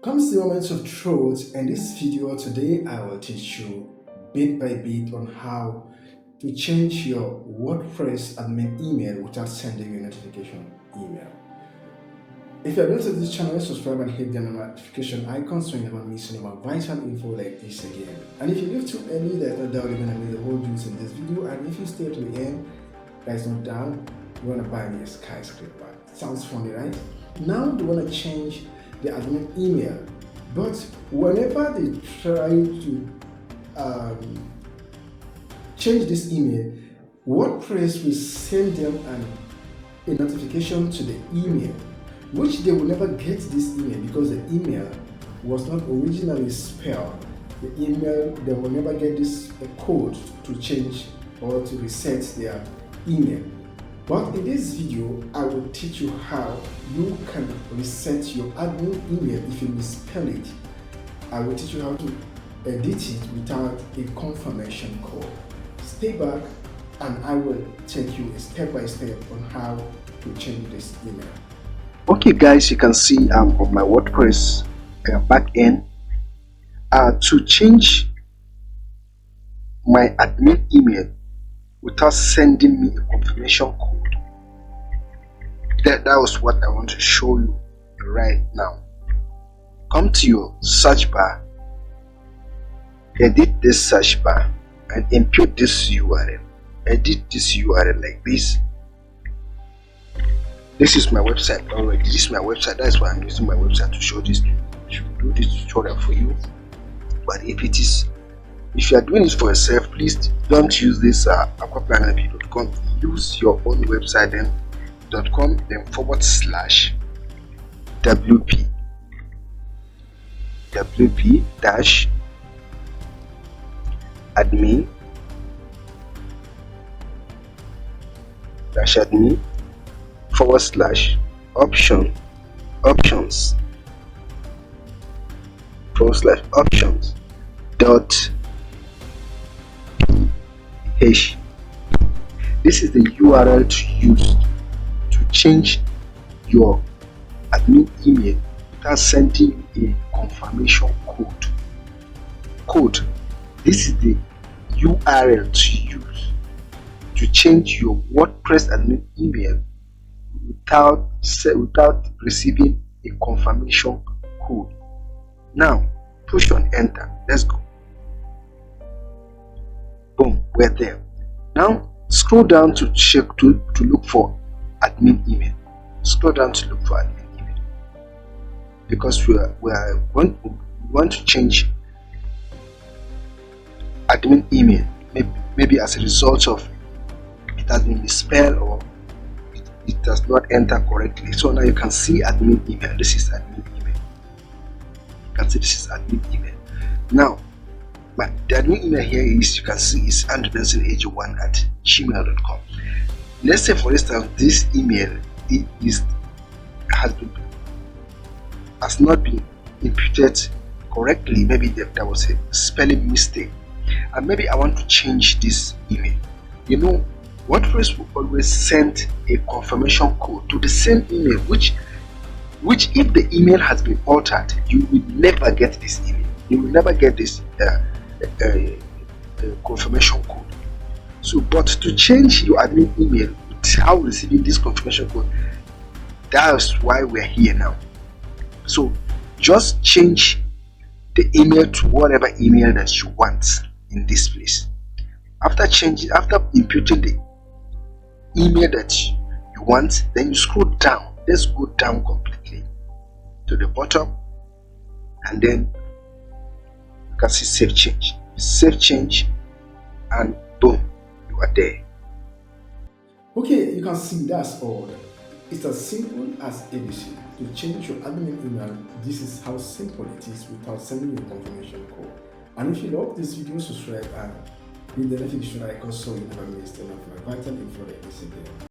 Comes the moment of truth. In this video today, I will teach you bit by bit on how to change your WordPress admin email without sending you a notification email. If you are new to this channel, subscribe and hit the notification icon so you never miss any more vital info like this again. And if you leave too early, there's no doubt you're gonna miss the whole juice in this video. And if you stay to the end, there's no doubt you wanna buy me a skyscraper. Sounds funny, right? Now you wanna change the admin email, but whenever they try to change this email, WordPress will send them a notification to the email, which they will never get this email because the email was not originally spelled. The email, they will never get this code to change or to reset their email. But in this video, I will teach you how you can reset your admin email if you misspell it. I will teach you how to edit it without a confirmation code. Stay back and I will take you step by step on how to change this email. Okay guys, you can see I'm on my WordPress back end. To change my admin email without sending me a confirmation code, that was what I want to show you right now. Come to your search bar, edit this search bar and input this URL. Edit this URL like this. This is my website already. This is my website. That's why I'm using my website to show this, to do this tutorial for you. But if you are doing this for yourself, please don't use this aquaplannerp.com. Use your own website then .com then / wp dash admin / options dot ph. This is the URL to use to change your admin email without sending a confirmation code. This is the URL to use to change your WordPress admin email without receiving a confirmation code. Now push on enter. Let's go. Boom, we're there. Now scroll down to check to look for admin email. Scroll down to look for admin email because we want to change admin email. Maybe as a result of it has been misspelled or it does not enter correctly. So now you can see admin email. This is admin email. You can see this is admin email. Now, the admin email here is, you can see, is AndBenz1@gmail.com. Let's say, for instance, this email has not been imputed correctly. Maybe there was a spelling mistake, and maybe I want to change this email. You know, WordPress will always send a confirmation code to the same email, which if the email has been altered, you will never get this email. You will never get this confirmation code. So, but to change your admin email without receiving this confirmation code, that's why we're here now. So just change the email to whatever email that you want in this place. After imputing the email that you want, then you scroll down. Let's go down completely to the bottom, and then you can see save change, and boom, you are there. Okay, you can see that's all. It's as simple as ABC. To change your admin email, this is how simple it is without sending you a confirmation code. And if you love this video, subscribe and hit the notification icon so you never miss any of my vital info like this again.